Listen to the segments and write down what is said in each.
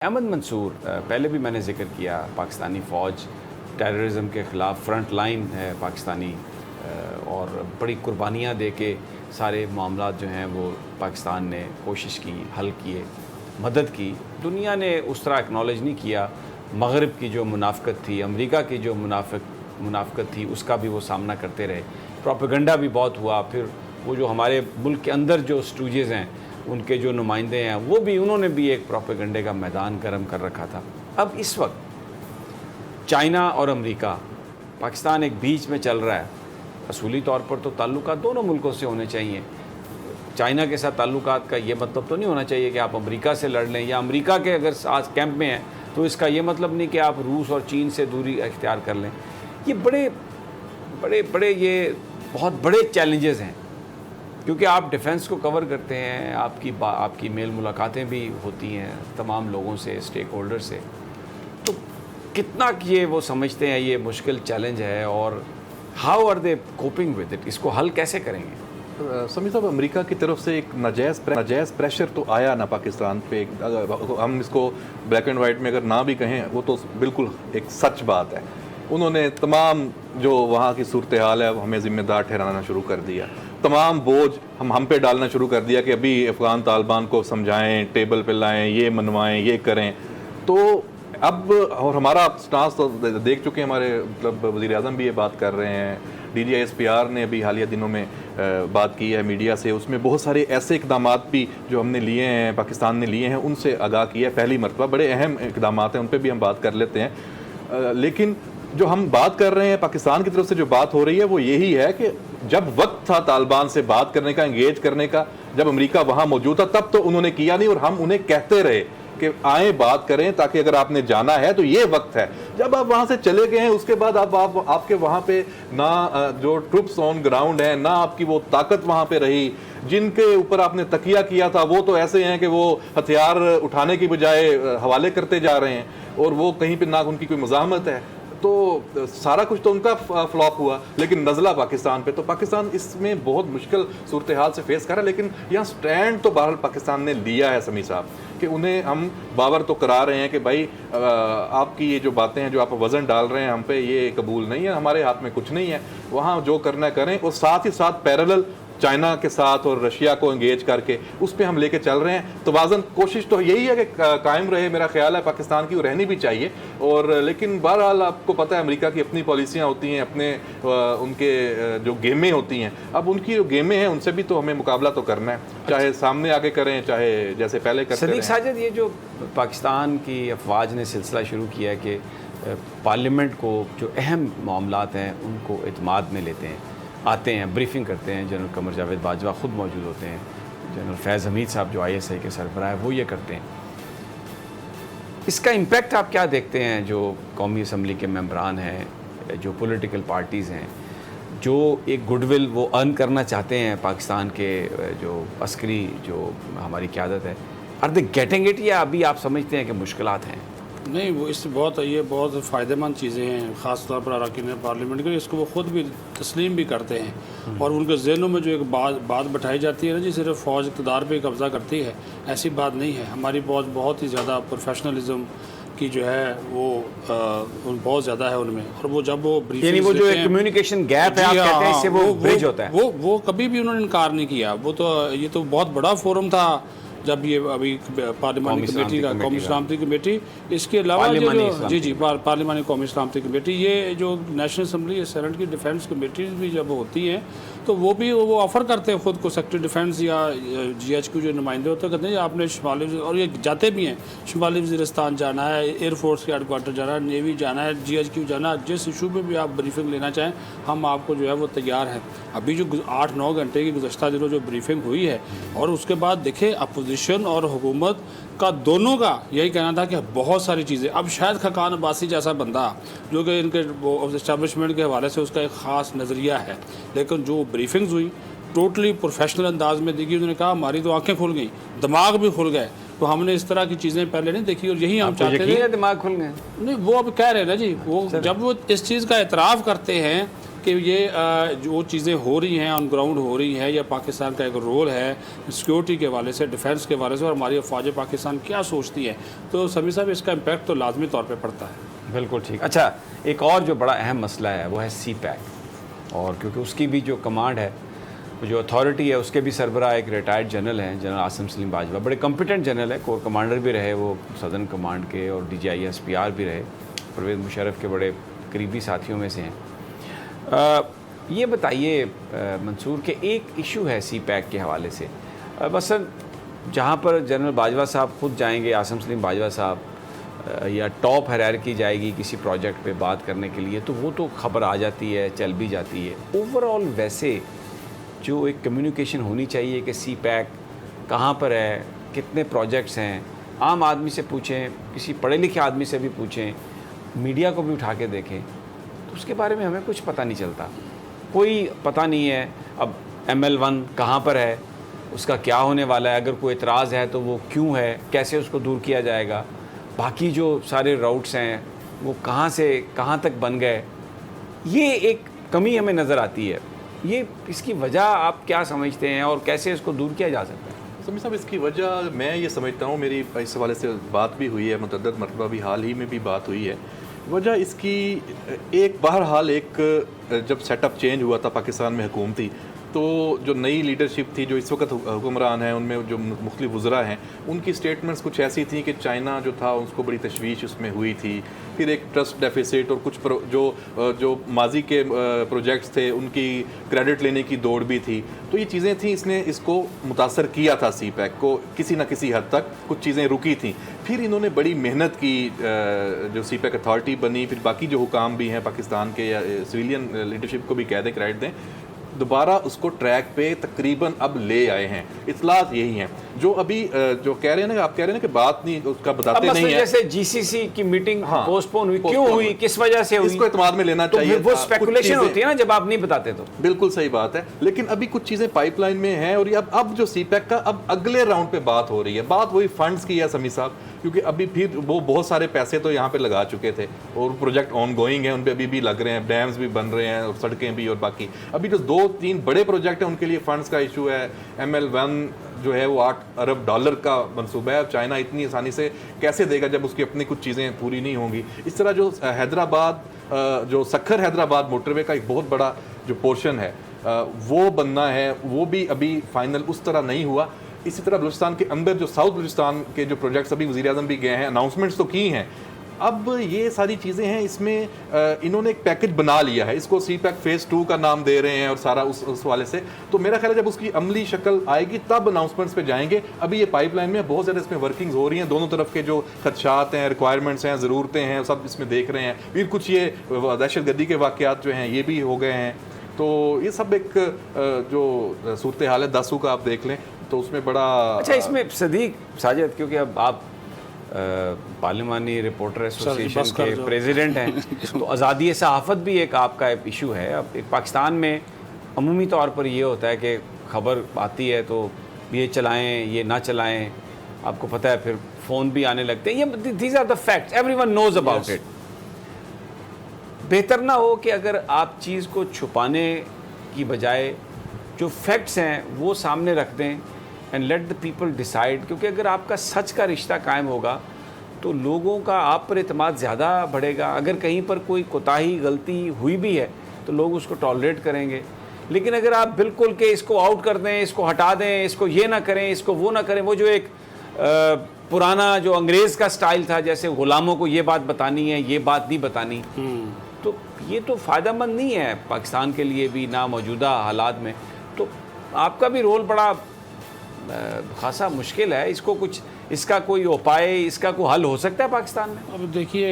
احمد منصور پہلے بھی میں نے ذکر کیا، پاکستانی فوج ٹیررزم کے خلاف فرنٹ لائن ہے پاکستانی، اور بڑی قربانیاں دے کے سارے معاملات جو ہیں وہ پاکستان نے کوشش کی، حل کیے، مدد کی۔ دنیا نے اس طرح اکنالج نہیں کیا۔ مغرب کی جو منافقت تھی، امریکہ کی جو منافقت تھی، اس کا بھی وہ سامنا کرتے رہے۔ پروپیگنڈا بھی بہت ہوا۔ پھر وہ جو ہمارے ملک کے اندر جو اسٹوجز ہیں، ان کے جو نمائندے ہیں، وہ بھی انہوں نے بھی ایک پروپیگنڈے کا میدان گرم کر رکھا تھا۔ اب اس وقت چائنا اور امریکہ، پاکستان ایک بیچ میں چل رہا ہے۔ اصولی طور پر تو تعلقات دونوں ملکوں سے ہونے چاہیے۔ چائنا کے ساتھ تعلقات کا یہ مطلب تو نہیں ہونا چاہیے کہ آپ امریکہ سے لڑ لیں، یا امریکہ کے اگر آج کیمپ میں ہیں تو اس کا یہ مطلب نہیں کہ آپ روس اور چین سے دوری اختیار کر لیں۔ یہ بڑے یہ بہت بڑے چیلنجز ہیں، کیونکہ آپ ڈیفنس کو کور کرتے ہیں، آپ کی میل ملاقاتیں بھی ہوتی ہیں تمام لوگوں سے، اسٹیک ہولڈر سے۔ تو کتنا یہ وہ سمجھتے ہیں یہ مشکل چیلنج ہے، اور how are they coping with it? اس کو حل کیسے کریں گے؟ سمیع صاحب، امریکہ کی طرف سے ایک ناجائز پریشر تو آیا نا پاکستان پہ۔ ہم اس کو بلیک اینڈ وائٹ میں اگر نہ بھی کہیں، وہ تو بالکل ایک سچ بات ہے۔ انہوں نے تمام جو وہاں کی صورتحال ہے وہ ہمیں ذمہ دار ٹھہرانا شروع کر دیا۔ تمام بوجھ ہم پہ ڈالنا شروع کر دیا کہ ابھی افغان طالبان کو سمجھائیں، ٹیبل پہ لائیں، یہ منوائیں، یہ کریں۔ تو اب اور ہمارا سٹانس تو دیکھ چکے ہیں، ہمارے مطلب وزیر اعظم بھی یہ بات کر رہے ہیں، D G S P R نے بھی حالیہ دنوں میں بات کی ہے میڈیا سے۔ اس میں بہت سارے ایسے اقدامات بھی جو ہم نے لیے ہیں، پاکستان نے لیے ہیں، ان سے آگاہ کیا ہے پہلی مرتبہ۔ بڑے اہم اقدامات ہیں، ان پہ بھی ہم بات کر لیتے ہیں۔ لیکن جو ہم بات کر رہے ہیں پاکستان کی طرف سے جو بات ہو رہی ہے وہ یہی ہے کہ جب وقت تھا طالبان سے بات کرنے کا، انگیج کرنے کا، جب امریکہ وہاں موجود تھا، تب تو انہوں نے کیا نہیں، اور ہم انہیں کہتے رہے کہ آئیں بات کریں، تاکہ اگر آپ نے جانا ہے تو یہ وقت ہے۔ جب آپ وہاں سے چلے گئے ہیں، اس کے بعد آپ کے وہاں پہ نہ جو ٹروپس آن گراؤنڈ ہیں، نہ آپ کی وہ طاقت وہاں پہ رہی۔ جن کے اوپر آپ نے تکیہ کیا تھا وہ تو ایسے ہیں کہ وہ ہتھیار اٹھانے کی بجائے حوالے کرتے جا رہے ہیں، اور وہ کہیں پہ نہ ان کی کوئی مزاحمت ہے۔ تو سارا کچھ تو ان کا فلاپ ہوا، لیکن نزلہ پاکستان پہ۔ تو پاکستان اس میں بہت مشکل صورتحال سے فیس کر رہا ہے، لیکن یہاں سٹینڈ تو بہرحال پاکستان نے لیا ہے سمیع صاحب، کہ انہیں ہم باور تو کرا رہے ہیں کہ بھائی آپ کی یہ جو باتیں ہیں، جو آپ وزن ڈال رہے ہیں ہم پہ، یہ قبول نہیں ہے، ہمارے ہاتھ میں کچھ نہیں ہے، وہاں جو کرنا ہے کریں۔ اور ساتھ ہی ساتھ پیرالل چائنا کے ساتھ اور رشیا کو انگیج کر کے اس پہ ہم لے کے چل رہے ہیں۔ توازن کوشش تو یہی ہے کہ قائم رہے، میرا خیال ہے پاکستان کی رہنی بھی چاہیے۔ اور لیکن بہرحال آپ کو پتہ ہے امریکہ کی اپنی پالیسیاں ہوتی ہیں، اپنے ان کے جو گیمیں ہوتی ہیں۔ اب ان کی جو گیمیں ہیں ان سے بھی تو ہمیں مقابلہ تو کرنا ہے، چاہے سامنے آگے کریں، چاہے جیسے پہلے کرتے رہیں۔ صدیق ساجد، یہ جو پاکستان کی افواج نے سلسلہ شروع کیا ہے کہ پارلیمنٹ کو جو اہم معاملات ہیں ان کو اعتماد میں لیتے ہیں، آتے ہیں، بریفنگ کرتے ہیں، جنرل قمر جاوید باجوہ خود موجود ہوتے ہیں، جنرل فیض حمید صاحب جو ISI کے سربراہ ہیں وہ یہ کرتے ہیں۔ اس کا امپیکٹ آپ کیا دیکھتے ہیں؟ جو قومی اسمبلی کے ممبران ہیں، جو پولیٹیکل پارٹیز ہیں، جو ایک گڈ ول وہ ارن کرنا چاہتے ہیں پاکستان کے جو عسکری جو ہماری قیادت ہے، آر دے گیٹنگ اٹ، یا ابھی آپ سمجھتے ہیں کہ مشکلات ہیں؟ نہیں، وہ اس سے یہ بہت فائدہ مند چیزیں ہیں، خاص طور پر اراکین پارلیمنٹ کے، اس کو وہ خود بھی تسلیم بھی کرتے ہیں۔ اور ان کے ذہنوں میں جو ایک بات بٹھائی جاتی ہے نا جی، صرف فوج اقتدار پہ قبضہ کرتی ہے، ایسی بات نہیں ہے۔ ہماری فوج بہت ہی زیادہ پروفیشنلزم کی جو ہے وہ بہت زیادہ ہے ان میں، اور وہ جب وہ یعنی وہ جو ایک کمیونیکیشن گیپ ہے آپ کہتے ہیں، اس سے وہ برج ہوتا ہے۔ وہ کبھی بھی انہوں نے انکار نہیں کیا۔ وہ تو یہ تو بہت بڑا فورم تھا جب یہ ابھی پارلیمانی کمیٹی کا، قومی سلامتی کمیٹی، اس کے علاوہ پارلیمانی قومی سلامتی کمیٹی، یہ جو نیشنل اسمبلی سینٹ کی ڈیفنس کمیٹیز بھی جب ہوتی ہیں تو وہ آفر کرتے ہیں خود کو، سیکٹری ڈیفنس یا GHQ جو نمائندے ہوتے ہیں، کہتے ہیں آپ نے شمالی، اور یہ جاتے بھی ہیں، شمالی وزیرستان جانا ہے، ایئر فورس کے ہیڈ کوارٹر جانا ہے، نیوی جانا ہے، GHQ جانا ہے، جس ایشو پہ بھی آپ بریفنگ لینا چاہیں ہم آپ کو جو ہے وہ تیار ہیں۔ ابھی جو 8-9 گھنٹے کی گزشتہ دنوں جو بریفنگ ہوئی ہے، اور اس کے بعد دیکھیں اپوزیشن اور حکومت کا دونوں کا یہی کہنا تھا کہ بہت ساری چیزیں، اب شاید خاقان عباسی جیسا بندہ جو کہ ان کے اسٹیبلشمنٹ کے حوالے سے اس کا ایک خاص نظریہ ہے، لیکن جو بریفنگز ہوئی ٹوٹلی پروفیشنل انداز میں دیکھی، انہوں نے کہا ہماری تو آنکھیں کھل گئیں، دماغ بھی کھل گئے۔ تو ہم نے اس طرح کی چیزیں پہلے نہیں دیکھی، اور یہی ہم چاہتے تھے۔ دماغ کھل گئے؟ نہیں، وہ اب کہہ رہے ہیں نا جی، وہ جب وہ اس چیز کا اعتراف کرتے ہیں کہ یہ جو چیزیں ہو رہی ہیں آن گراؤنڈ ہو رہی ہیں یا پاکستان کا ایک رول ہے سیکورٹی کے حوالے سے, ڈیفینس کے حوالے سے, اور ہماری افواج پاکستان کیا سوچتی ہے, تو سمیع صاحب اس کا امپیکٹ تو لازمی طور پہ پڑتا ہے. بالکل ٹھیک. اچھا, ایک اور جو بڑا اہم مسئلہ ہے وہ ہے سی پیک, اور کیونکہ اس کی بھی جو کمانڈ ہے, جو اتھارٹی ہے, اس کے بھی سربراہ ایک ریٹائرڈ جنرل ہیں, جنرل عاصم سلیم باجوہ, بڑے کمپیٹنٹ جنرل ہے, کور کمانڈر بھی رہے وہ سدرن کمانڈ کے, اور DGI SPR بھی رہے, پرویز مشرف کے بڑے قریبی ساتھیوں میں سے ہیں. یہ بتائیے منصور کہ ایک ایشو ہے سی پیک کے حوالے سے, مثلا جہاں پر جنرل باجوہ صاحب خود جائیں گے, عاصم سلیم باجوہ صاحب, یا ٹاپ ہیرارکی جائے گی کسی پروجیکٹ پہ بات کرنے کے لیے, تو وہ تو خبر آ جاتی ہے, چل بھی جاتی ہے. اوور آل ویسے جو ایک کمیونیکیشن ہونی چاہیے کہ سی پیک کہاں پر ہے, کتنے پروجیکٹس ہیں, عام آدمی سے پوچھیں, کسی پڑھے لکھے آدمی سے بھی پوچھیں, میڈیا کو بھی اٹھا کے دیکھیں, تو اس کے بارے میں ہمیں کچھ پتہ نہیں چلتا, کوئی پتہ نہیں ہے. اب ML1 کہاں پر ہے, اس کا کیا ہونے والا ہے, اگر کوئی اعتراض ہے تو وہ کیوں ہے, کیسے اس کو دور کیا جائے گا, باقی جو سارے راؤٹس ہیں وہ کہاں سے کہاں تک بن گئے. یہ ایک کمی ہمیں نظر آتی ہے. یہ اس کی وجہ آپ کیا سمجھتے ہیں اور کیسے اس کو دور کیا جا سکتا ہے؟ سمیع صاحب, اس کی وجہ میں یہ سمجھتا ہوں, میری اس حوالے سے بات بھی ہوئی ہے, متعدد مرتبہ بھی حال ہی میں بھی بات ہوئی ہے. وجہ اس کی ایک بہرحال ایک جب سیٹ اپ چینج ہوا تھا پاکستان میں حکومتی, تو جو نئی لیڈرشپ تھی جو اس وقت حکمران ہیں, ان میں جو مختلف وزراء ہیں, ان کی سٹیٹمنٹس کچھ ایسی تھیں کہ چائنا جو تھا اس کو بڑی تشویش اس میں ہوئی تھی. پھر ایک ٹرسٹ ڈیفیسٹ اور کچھ جو ماضی کے پروجیکٹس تھے ان کی کریڈٹ لینے کی دوڑ بھی تھی. تو یہ چیزیں تھیں, اس نے اس کو متاثر کیا تھا سی پیک کو کسی نہ کسی حد تک, کچھ چیزیں رکی تھیں. پھر انہوں نے بڑی محنت کی, جو سی پیک اتھارٹی بنی, پھر باقی جو حکام بھی ہیں پاکستان کے یا سویلین لیڈرشپ کو بھی کہہ دیں, کریڈٹ دیں, دوبارہ اس کو ٹریک پہ تقریباً اب لے آئے ہیں. اطلاعات یہی ہیں جو ابھی جو کہہ رہے ہیں نا, آپ کہہ رہے ہیں کہ بات نہیں اس کا بتاتے نہیں ہیں. جیسے GCC کی میٹنگ پوسٹ پون ہوئی, کیوں ہوئی, کس وجہ سے ہوئی, اس کو اعتماد میں لینا چاہیے. وہ اسپیکولیشن ہوتی ہے نا جب آپ نہیں بتاتے تو. بالکل صحیح بات ہے, لیکن ابھی کچھ چیزیں پائپ لائن میں ہیں, اور اب جو سی پیک کا اب اگلے راؤنڈ پہ بات ہو رہی ہے. بات وہی فنڈز کی ہے سمیع صاحب, کیونکہ ابھی پھر وہ بہت سارے پیسے تو یہاں پہ لگا چکے تھے, اور پروجیکٹ آن گوئنگ ہیں, ان پہ ابھی بھی لگ رہے ہیں, ڈیمز بھی بن رہے ہیں, اور سڑکیں بھی, اور باقی ابھی جو 2-3 بڑے پروجیکٹ ہیں ان کے لیے فنڈز کا ایشو ہے. ML1 جو ہے وہ $8 ارب کا منصوبہ ہے. چائنا اتنی آسانی سے کیسے دے گا جب اس کی اپنی کچھ چیزیں پوری نہیں ہوں گی. اس طرح جو حیدرآباد جو سکھر حیدرآباد موٹر وے کا ایک بہت بڑا جو پورشن ہے وہ بننا ہے, وہ بھی ابھی فائنل اس طرح نہیں ہوا. اسی طرح بلوچستان کے اندر جو ساؤتھ بلوچستان کے جو پروجیکٹس ابھی وزیر اعظم بھی گئے ہیں, اناؤنسمنٹس تو کی ہیں. اب یہ ساری چیزیں ہیں, اس میں انہوں نے ایک پیکج بنا لیا ہے, اس کو سی پیک فیز 2 کا نام دے رہے ہیں, اور سارا اس حوالے سے. تو میرا خیال ہے جب اس کی عملی شکل آئے گی تب اناؤنسمنٹس پہ جائیں گے. ابھی یہ پائپ لائن میں بہت زیادہ اس میں ورکنگز ہو رہی ہیں, دونوں طرف کے جو خدشات ہیں, ریکوائرمنٹس ہیں, ضرورتیں ہیں, سب اس میں دیکھ رہے ہیں. پھر کچھ یہ دہشت گردی کے واقعات جو ہیں یہ بھی ہو گئے ہیں. تو یہ سب ایک جو صورتحال ہے داسو کا آپ دیکھ لیں تو اس میں بڑا اچھا. اس میں صدیق ساجد, کیونکہ اب آپ پارلیمانی رپورٹر ایسوسیشن کے پریزیڈنٹ ہیں, تو آزادی صحافت بھی ایک آپ کا ایشو ہے. اب ایک پاکستان میں عمومی طور پر یہ ہوتا ہے کہ خبر آتی ہے تو یہ چلائیں یہ نہ چلائیں, آپ کو پتہ ہے پھر فون بھی آنے لگتے ہیں. یہ these are the facts, everyone knows about it. بہتر نہ ہو کہ اگر آپ چیز کو چھپانے کی بجائے جو فیکٹس ہیں وہ سامنے رکھ دیں, and let the people decide. کیونکہ اگر آپ کا سچ کا رشتہ قائم ہوگا تو لوگوں کا آپ پر اعتماد زیادہ بڑھے گا. اگر کہیں پر کوئی کوتاہی غلطی ہوئی بھی ہے تو لوگ اس کو ٹالریٹ کریں گے. لیکن اگر آپ بالکل کہ اس کو آؤٹ کر دیں, اس کو ہٹا دیں, اس کو یہ نہ کریں, اس کو وہ نہ کریں, وہ جو ایک پرانا جو انگریز کا سٹائل تھا, جیسے غلاموں کو یہ بات بتانی ہے یہ بات نہیں بتانی, تو یہ تو فائدہ مند نہیں ہے پاکستان کے لیے بھی, نہ موجودہ حالات میں. تو آپ کا بھی رول بڑا خاصا مشکل ہے. اس کو کچھ اس کا کوئی اپائے, اس کا کوئی حل ہو سکتا ہے پاکستان میں؟ اب دیکھیے,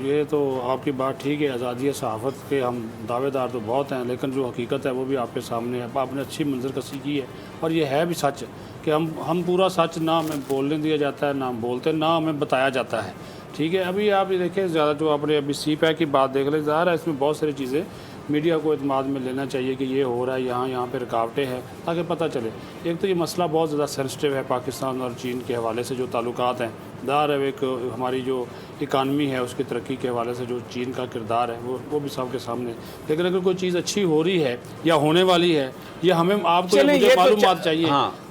یہ تو آپ کی بات ٹھیک ہے, آزادی صحافت کے ہم دعوے دار تو بہت ہیں, لیکن جو حقیقت ہے وہ بھی آپ کے سامنے ہے. آپ نے اچھی منظر کشی کی ہے, اور یہ ہے بھی سچ کہ ہم پورا سچ نہ ہمیں بولنے دیا جاتا ہے, نہ ہم بولتے, نہ ہمیں بتایا جاتا ہے. ٹھیک ہے, ابھی آپ یہ دیکھیں, زیادہ جو آپ نے ابھی سی پیک کی بات دیکھ لیں, ظاہر ہے اس میں بہت ساری چیزیں میڈیا کو اعتماد میں لینا چاہیے کہ یہ ہو رہا ہے، یہاں پہ رکاوٹیں ہیں، تاکہ پتہ چلے۔ ایک تو یہ مسئلہ بہت زیادہ سینسٹیو ہے پاکستان اور چین کے حوالے سے، جو تعلقات ہیں دار ہے، ایک ہماری جو اکانومی ہے اس کی ترقی کے حوالے سے جو چین کا کردار ہے وہ بھی سب کے سامنے۔ لیکن اگر کوئی چیز اچھی ہو رہی ہے یا ہونے والی ہے، یا ہمیں آپ کو مجھے معلومات چاہیے،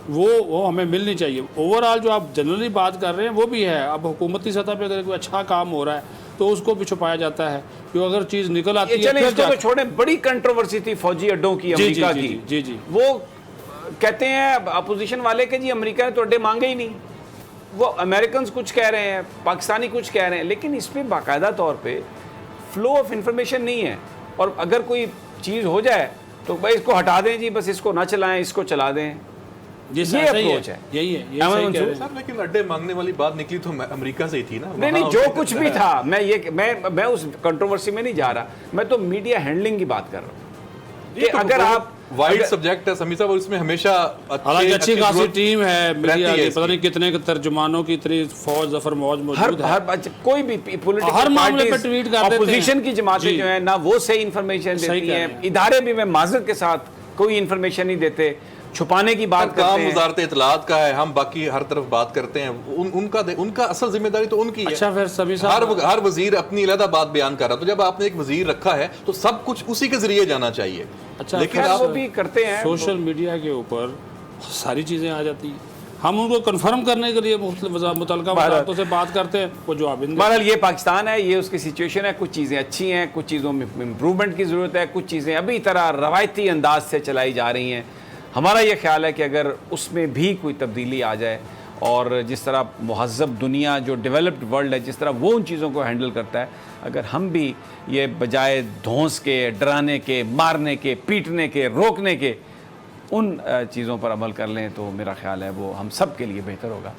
وہ ہمیں ملنی چاہیے۔ اوور آل جو آپ جنرلی بات کر رہے ہیں وہ بھی ہے۔ اب حکومتی سطح پہ اگر کوئی اچھا کام ہو رہا ہے تو اس کو بھی چھپایا جاتا ہے، جو اگر چیز نکل آتی ہے چلیں اس کو تو چھوڑیں، بڑی کنٹروورسی تھی فوجی اڈوں کی امریکہ کی۔ جی وہ کہتے ہیں اپوزیشن والے کہ جی امریکہ نے تو اڈے مانگے ہی نہیں، وہ امریکنز کچھ کہہ رہے ہیں، پاکستانی کچھ کہہ رہے ہیں، لیکن اس پہ باقاعدہ طور پہ فلو آف انفارمیشن نہیں ہے۔ اور اگر کوئی چیز ہو جائے تو بھائی اس کو ہٹا دیں جی، بس اس کو نہ چلائیں، اس کو چلا دیں، یہ اپروچ ہے۔ یہی ہے لیکن اڈے مانگنے والی بات نکلی تو امریکہ سے ہی تھی نا۔ نہیں جو کچھ بھی تھا، میں اس کنٹروورسی میں نہیں جا رہا، میں تو میڈیا ہینڈلنگ کی بات کر رہا ہوں کہ اگر آپ وائڈ سبجیکٹ ہے سمیع صاحب، اور اس میں ہمیشہ حالانکہ اچھی خاصی ٹیم ہے میڈیا کی، پتہ نہیں کتنے ترجمانوں کی اتنی فوج ظفر موج موجود ہے، کوئی بھی ہر معاملے پہ ٹویٹ کر دیتے ہیں۔ اپوزیشن کی جماعتیں جو ہیں نہ وہ صحیح انفارمیشن دیتی ہیں، ادارے بھی میں معذرت کے ساتھ کوئی انفارمیشن نہیں دیتے، چھپانے کی بات کرتے ہیں۔ وزارت اطلاعات کا ہے، ہم باقی ہر طرف بات کرتے ہیں، ان کا اصل ذمہ داری تو ان کی ہے۔ اچھا پھر سبھی صاحب، ہر وزیر اپنی علیحدہ بات بیان کر رہا، تو جب آپ نے ایک وزیر رکھا ہے تو سب کچھ اسی کے ذریعے جانا چاہیے۔ اچھا لیکن وہ بھی کرتے ہیں، سوشل میڈیا کے اوپر ساری چیزیں آ جاتی ہیں، ہم ان کو کنفرم کرنے کے لیے متعلقہ وزارتوں سے بات کرتے ہیں، وہ جواب نہیں۔ بہرحال یہ پاکستان ہے، یہ اس کی سچویشن ہے، کچھ چیزیں اچھی ہیں، کچھ چیزوں میں امپروومنٹ کی ضرورت ہے، کچھ چیزیں ابھی طرح روایتی انداز سے چلائی جا رہی ہیں۔ ہمارا یہ خیال ہے کہ اگر اس میں بھی کوئی تبدیلی آ جائے، اور جس طرح مہذب دنیا جو ڈیولپڈ ورلڈ ہے جس طرح وہ ان چیزوں کو ہینڈل کرتا ہے، اگر ہم بھی یہ بجائے دھونس کے، ڈرانے کے، مارنے کے، پیٹنے کے، روکنے کے، ان چیزوں پر عمل کر لیں تو میرا خیال ہے وہ ہم سب کے لیے بہتر ہوگا۔